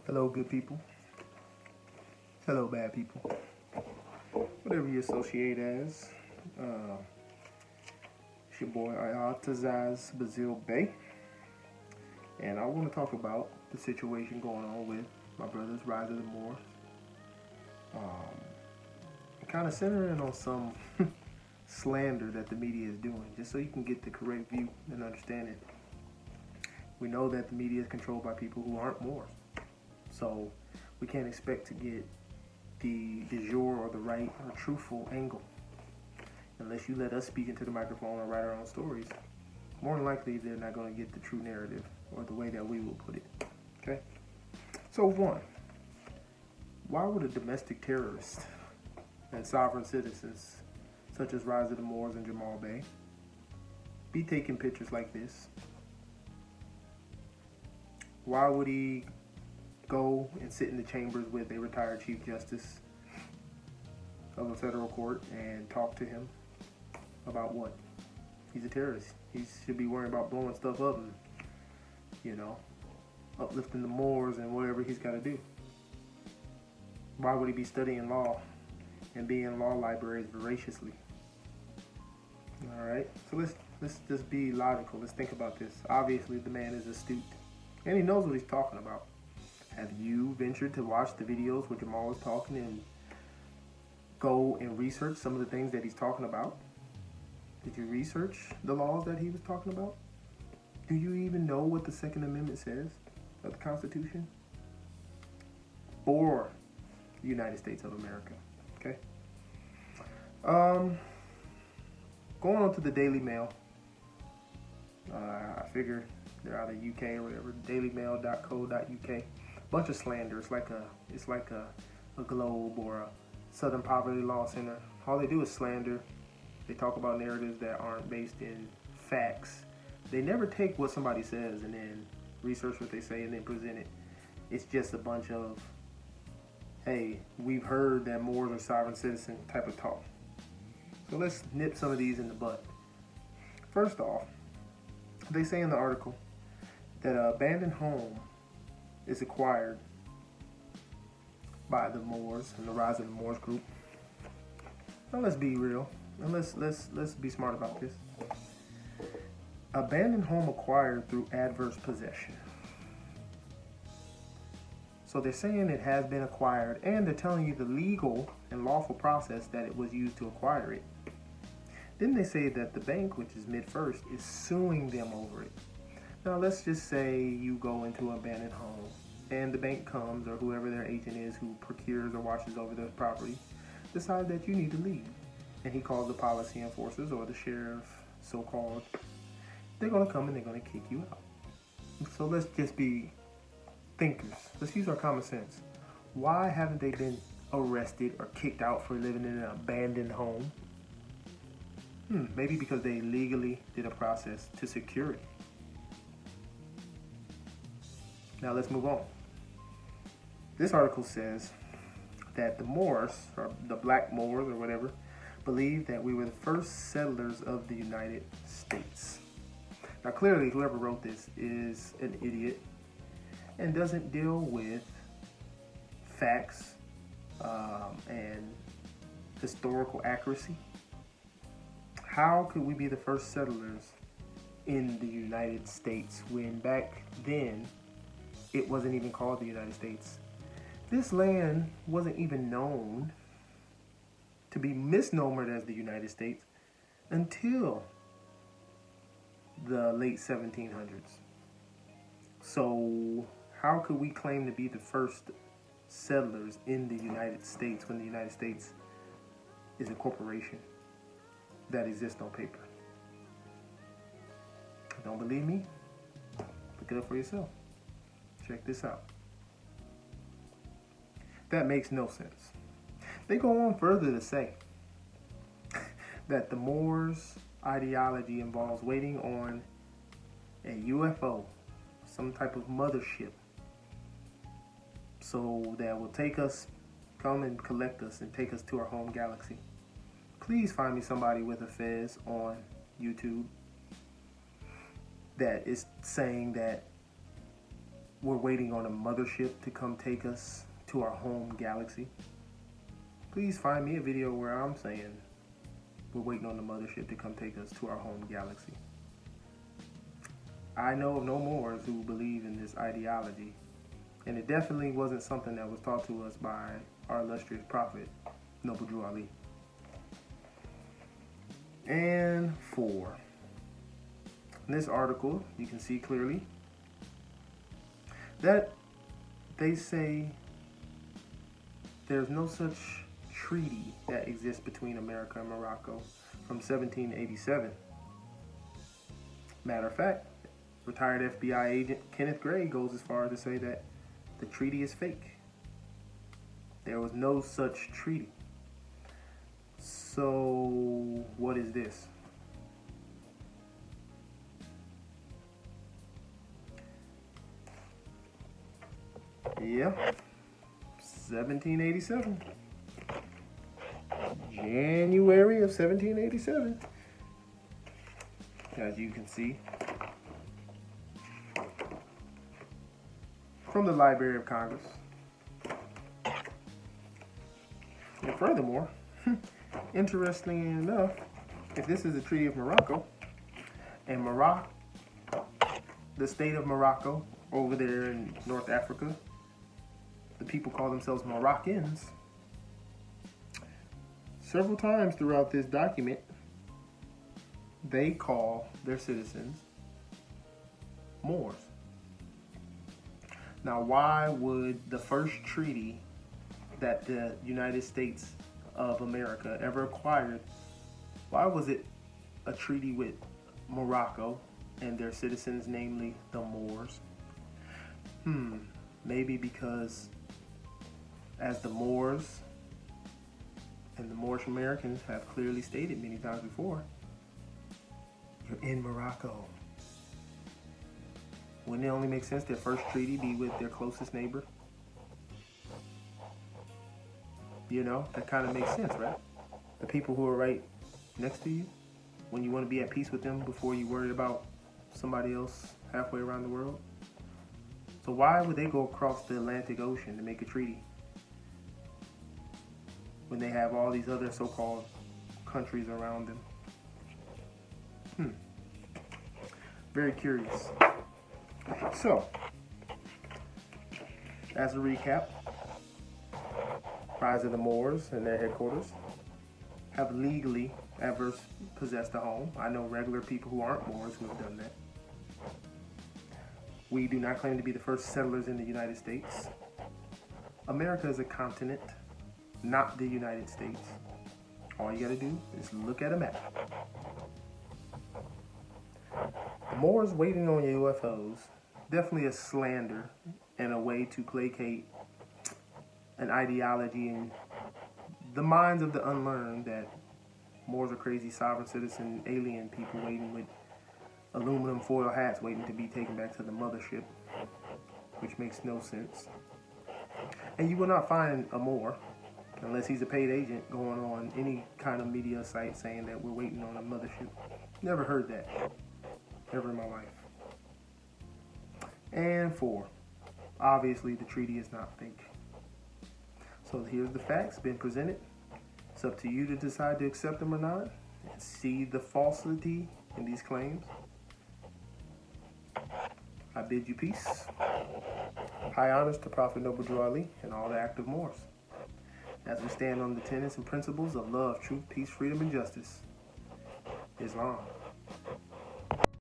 Hello, good people. Hello, bad people. Whatever you associate as. It's your boy Ayatazaz Bazil Bay. And I want to talk about the situation going on with my brothers, Rise of the Moors. Kind of centering on some slander that the media is doing, just so you can get the correct view and understand it. We know that the media is controlled by people who aren't Moors. So we can't expect to get the de jure or the right or truthful angle unless you let us speak into the microphone and write our own stories. More than likely, they're not going to get the true narrative or the way that we will put it. Okay? So, one, why would a domestic terrorist and sovereign citizens such as Rise of the Moors and Jamal Bay be taking pictures like this? Why would he go and sit in the chambers with a retired Chief Justice of a federal court and talk to him about what? He's a terrorist. He should be worrying about blowing stuff up and, uplifting the Moors and whatever he's got to do. Why would he be studying law and be in law libraries voraciously? All right, so let's just be logical. Let's think about this. Obviously, the man is astute and he knows what he's talking about. Have you ventured to watch the videos where Jamal is talking and go and research some of the things that he's talking about? Did you research the laws that he was talking about? Do you even know what the Second Amendment says of the Constitution? For the United States of America, okay? Going on to the Daily Mail. I figure they're out of UK or whatever, dailymail.co.uk. Bunch of slander. It's like a Globe or a Southern Poverty Law Center. All they do is slander. They talk about narratives that aren't based in facts. They never take what somebody says and then research what they say and then present it. It's just a bunch of, hey, we've heard that Moors are sovereign citizen type of talk. So let's nip some of these in the bud. First off, they say in the article that an abandoned home is acquired by the Moors and the Rise of the Moors group. Now let's be real and let's be smart about this. Abandoned home acquired through adverse possession. So they're saying it has been acquired and they're telling you the legal and lawful process that it was used to acquire it. Then they say that the bank, which is MidFirst, is suing them over it. Now let's just say you go into an abandoned home and the bank comes, or whoever their agent is who procures or watches over the property, decides that you need to leave. And he calls the policy enforcers or the sheriff, so-called. They're going to come and they're going to kick you out. So let's just be thinkers. Let's use our common sense. Why haven't they been arrested or kicked out for living in an abandoned home? Maybe because they legally did a process to secure it. Now let's move on. This article says that the Moors, or the black Moors or whatever, believe that we were the first settlers of the United States. Now clearly whoever wrote this is an idiot and doesn't deal with facts and historical accuracy. How could we be the first settlers in the United States when back then it wasn't even called the United States? This land wasn't even known to be misnomered as the United States until the late 1700s. So how could we claim to be the first settlers in the United States when the United States is a corporation that exists on paper? Don't believe me? Look it up for yourself. Check this out. That makes no sense. They go on further to say that the Moors' ideology involves waiting on a UFO, some type of mothership, so that will come and collect us and take us to our home galaxy. Please find me somebody with a fez on YouTube that is saying that we're waiting on a mothership to come take us to our home galaxy. Please find me a video where I'm saying we're waiting on the mothership to come take us to our home galaxy. I know of no Moors who believe in this ideology, and it definitely wasn't something that was taught to us by our illustrious prophet, Noble Drew Ali. And 4. In this article, you can see clearly that they say there's no such treaty that exists between America and Morocco from 1787. Matter of fact, retired FBI agent Kenneth Gray goes as far as to say that the treaty is fake. There was no such treaty. So, what is this? Yeah, 1787. January of 1787. As you can see from the Library of Congress. And furthermore, interestingly enough, if this is the Treaty of Morocco, and Morocco, the state of Morocco over there in North Africa, the people call themselves Moroccans. Several times throughout this document, they call their citizens Moors. Now, why would the first treaty that the United States of America ever acquired, why was it a treaty with Morocco and their citizens, namely the Moors? Maybe because as the Moors and the Moorish Americans have clearly stated many times before, you're in Morocco. Wouldn't it only make sense their first treaty be with their closest neighbor? You know, that kind of makes sense, right? The people who are right next to you, when you want to be at peace with them before you worry about somebody else halfway around the world. So why would they go across the Atlantic Ocean to make a treaty when they have all these other so-called countries around them? Very curious. So, as a recap, Rise of the Moors and their headquarters have legally ever possessed a home. I know regular people who aren't Moors who have done that. We do not claim to be the first settlers in the United States. America is a continent, not the United States. All you gotta do is look at a map. The Moors waiting on UFOs, definitely a slander and a way to placate an ideology in the minds of the unlearned that Moors are crazy sovereign citizen alien people waiting with aluminum foil hats waiting to be taken back to the mothership, which makes no sense. And you will not find a Moor, unless he's a paid agent, going on any kind of media site saying that we're waiting on a mothership. Never heard that. Never in my life. And 4, obviously the treaty is not fake. So here's the facts been presented. It's up to you to decide to accept them or not and see the falsity in these claims. I bid you peace. High honors to Prophet Noble Drew Ali and all the active Moors, as we stand on the tenets and principles of love, truth, peace, freedom, and justice. Islam.